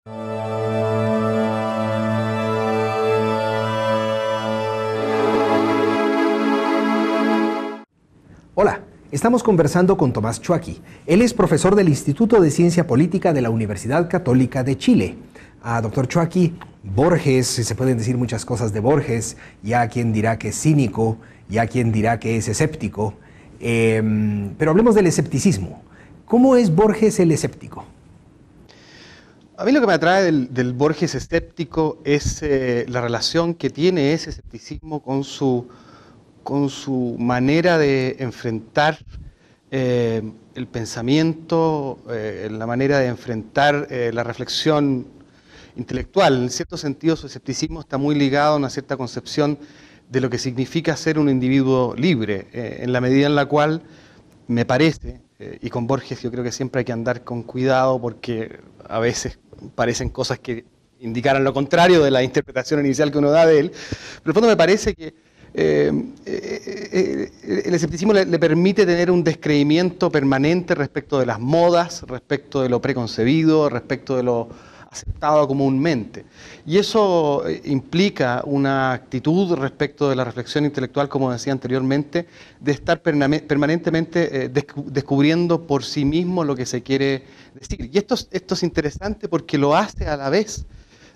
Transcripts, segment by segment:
Hola, estamos conversando con Tomás Chuaqui. Él es profesor del Instituto de Ciencia Política de la Universidad Católica de Chile. Doctor Chuaqui, Borges, se pueden decir muchas cosas de Borges, ya quien dirá que es cínico, ya quien dirá que es escéptico, pero hablemos del escepticismo. ¿Cómo es Borges el escéptico? A mí lo que me atrae del Borges escéptico es la relación que tiene ese escepticismo con su manera de enfrentar el pensamiento, la manera de enfrentar la reflexión intelectual. En cierto sentido, su escepticismo está muy ligado a una cierta concepción de lo que significa ser un individuo libre, en la medida en la cual me parece, y con Borges yo creo que siempre hay que andar con cuidado porque a veces parecen cosas que indicaran lo contrario de la interpretación inicial que uno da de él, pero en el fondo me parece que el escepticismo le permite tener un descreimiento permanente respecto de las modas, respecto de lo preconcebido, respecto de lo aceptado comúnmente. Y eso implica una actitud respecto de la reflexión intelectual, como decía anteriormente, de estar permanentemente descubriendo por sí mismo lo que se quiere decir. Y esto es interesante porque lo hace a la vez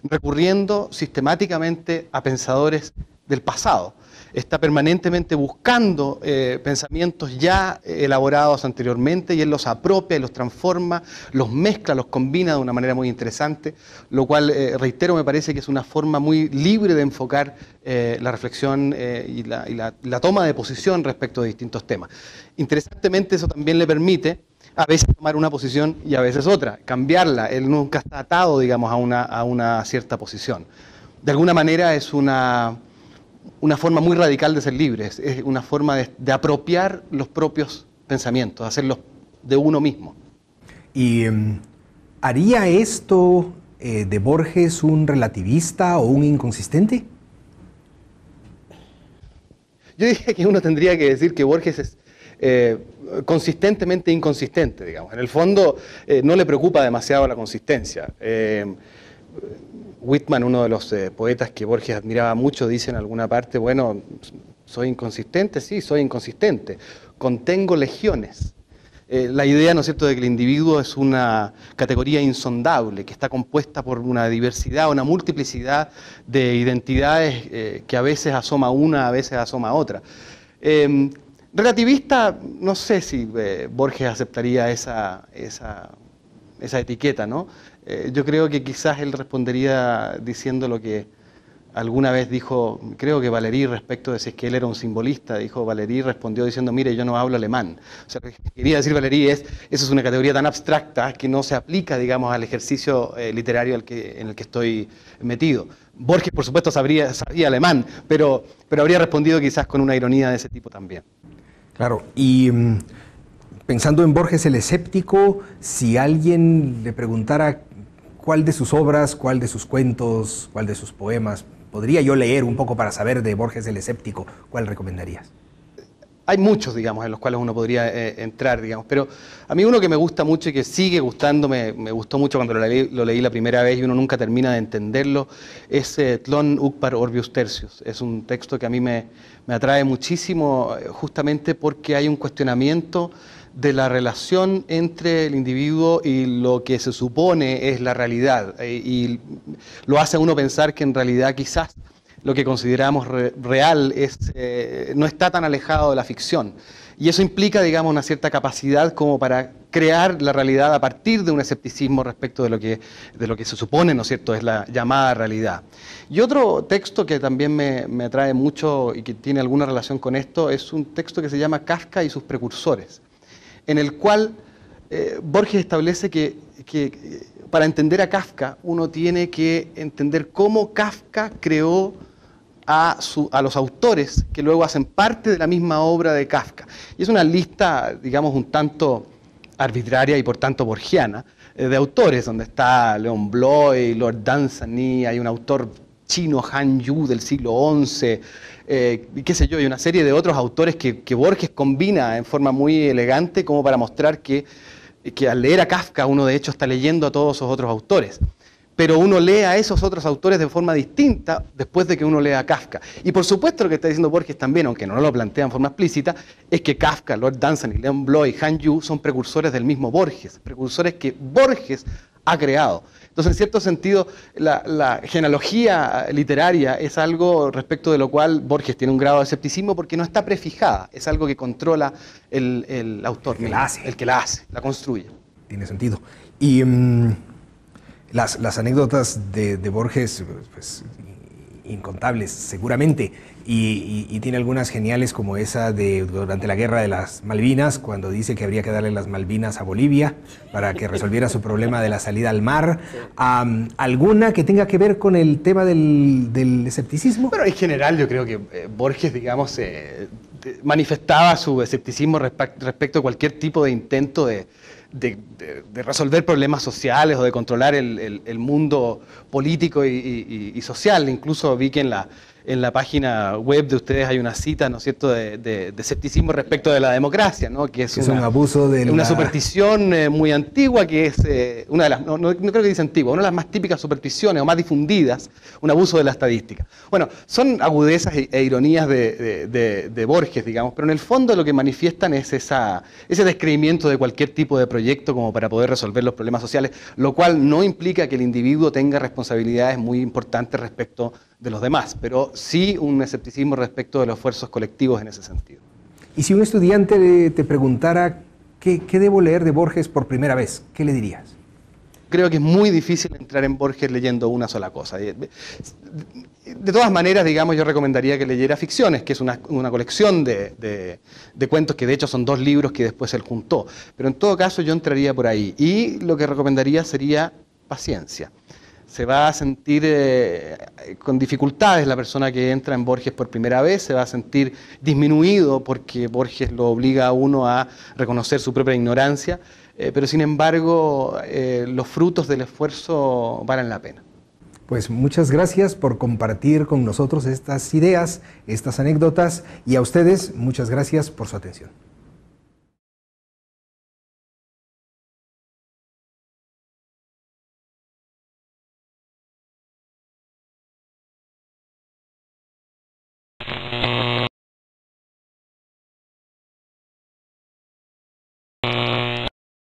recurriendo sistemáticamente a pensadores del pasado. Está permanentemente buscando pensamientos ya elaborados anteriormente y él los apropia y los transforma, los mezcla, los combina de una manera muy interesante, lo cual, reitero, me parece que es una forma muy libre de enfocar la reflexión y la toma de posición respecto de distintos temas. Interesantemente, eso también le permite a veces tomar una posición y a veces otra, cambiarla. Él nunca está atado, digamos, a una cierta posición. De alguna manera es una forma muy radical de ser libre, es una forma de apropiar los propios pensamientos, hacerlos de uno mismo. ¿Y haría esto de Borges un relativista o un inconsistente? Yo diría que uno tendría que decir que Borges es consistentemente inconsistente, digamos. En el fondo no le preocupa demasiado la consistencia. Whitman, uno de los poetas que Borges admiraba mucho, dice en alguna parte, bueno, soy inconsistente, sí, soy inconsistente, contengo legiones. La idea, ¿no es cierto?, de que el individuo es una categoría insondable, que está compuesta por una diversidad, una multiplicidad de identidades que a veces asoma una, a veces asoma otra. Relativista, no sé si Borges aceptaría esa etiqueta, ¿no? Yo creo que quizás él respondería diciendo lo que alguna vez dijo, creo que Valéry, respecto de si es que él era un simbolista, dijo, Valéry respondió diciendo, mire, yo no hablo alemán. O sea, lo que quería decir Valéry es, eso es una categoría tan abstracta que no se aplica, digamos, al ejercicio literario en el que estoy metido. Borges, por supuesto, sabía alemán, pero habría respondido quizás con una ironía de ese tipo también. Claro, y pensando en Borges el escéptico, si alguien le preguntara cuál de sus obras, cuál de sus cuentos, cuál de sus poemas podría yo leer un poco para saber de Borges el escéptico, ¿cuál recomendarías? Hay muchos, digamos, en los cuales uno podría entrar, digamos, pero a mí uno que me gusta mucho y que sigue gustándome, me gustó mucho cuando lo leí la primera vez y uno nunca termina de entenderlo, es Tlön Uqbar Orbius Tertius. Es un texto que a mí me atrae muchísimo justamente porque hay un cuestionamiento de la relación entre el individuo y lo que se supone es la realidad, y lo hace a uno pensar que en realidad quizás lo que consideramos real no está tan alejado de la ficción. Y eso implica, digamos, una cierta capacidad como para crear la realidad a partir de un escepticismo respecto de lo que se supone, ¿no es cierto?, es la llamada realidad. Y otro texto que también me atrae mucho y que tiene alguna relación con esto es un texto que se llama Kafka y sus precursores, en el cual Borges establece que para entender a Kafka uno tiene que entender cómo Kafka creó a los autores que luego hacen parte de la misma obra de Kafka. Y es una lista, digamos, un tanto arbitraria y por tanto borgiana, de autores, donde está Leon Bloy, Lord Dunsany, hay un autor chino, Han Yu, del siglo XI, y qué sé yo, y una serie de otros autores que Borges combina en forma muy elegante como para mostrar que al leer a Kafka uno de hecho está leyendo a todos esos otros autores. pero uno lee a esos otros autores de forma distinta después de que uno lea a Kafka. Y por supuesto lo que está diciendo Borges también, aunque no lo plantea en forma explícita, es que Kafka, Lord Dunsany, Leon Bloy, Han Yu son precursores del mismo Borges, precursores que Borges ha creado. Entonces, en cierto sentido, la genealogía literaria es algo respecto de lo cual Borges tiene un grado de escepticismo porque no está prefijada, es algo que controla el autor, el que la hace, la construye. Tiene sentido. Y las anécdotas de Borges, pues, incontables seguramente, y tiene algunas geniales como esa de durante la guerra de las Malvinas, cuando dice que habría que darle las Malvinas a Bolivia para que resolviera su problema de la salida al mar. ¿Alguna que tenga que ver con el tema del escepticismo? Bueno, en general yo creo que Borges, digamos, manifestaba su escepticismo respecto a cualquier tipo de intento de resolver problemas sociales o de controlar el mundo político y social. Incluso vi que en la página web de ustedes hay una cita, ¿no es cierto?, de escepticismo respecto de la democracia, ¿no? Que es un abuso de una superstición muy antigua, que es una de las, no creo que dice antigua, una de las más típicas supersticiones o más difundidas, un abuso de la estadística. Bueno, son agudezas e ironías de Borges, digamos, pero en el fondo lo que manifiestan es ese descreimiento de cualquier tipo de proyecto como para poder resolver los problemas sociales, lo cual no implica que el individuo tenga responsabilidades muy importantes respecto de los demás, pero sí un escepticismo respecto de los esfuerzos colectivos en ese sentido. Y si un estudiante te preguntara qué debo leer de Borges por primera vez, ¿qué le dirías? Creo que es muy difícil entrar en Borges leyendo una sola cosa. De todas maneras, digamos, yo recomendaría que leyera Ficciones, que es una colección de cuentos que de hecho son 2 libros que después él juntó. Pero en todo caso yo entraría por ahí. Y lo que recomendaría sería paciencia. Se va a sentir con dificultades la persona que entra en Borges por primera vez, se va a sentir disminuido porque Borges lo obliga a uno a reconocer su propia ignorancia, pero sin embargo los frutos del esfuerzo valen la pena. Pues muchas gracias por compartir con nosotros estas ideas, estas anécdotas, y a ustedes muchas gracias por su atención.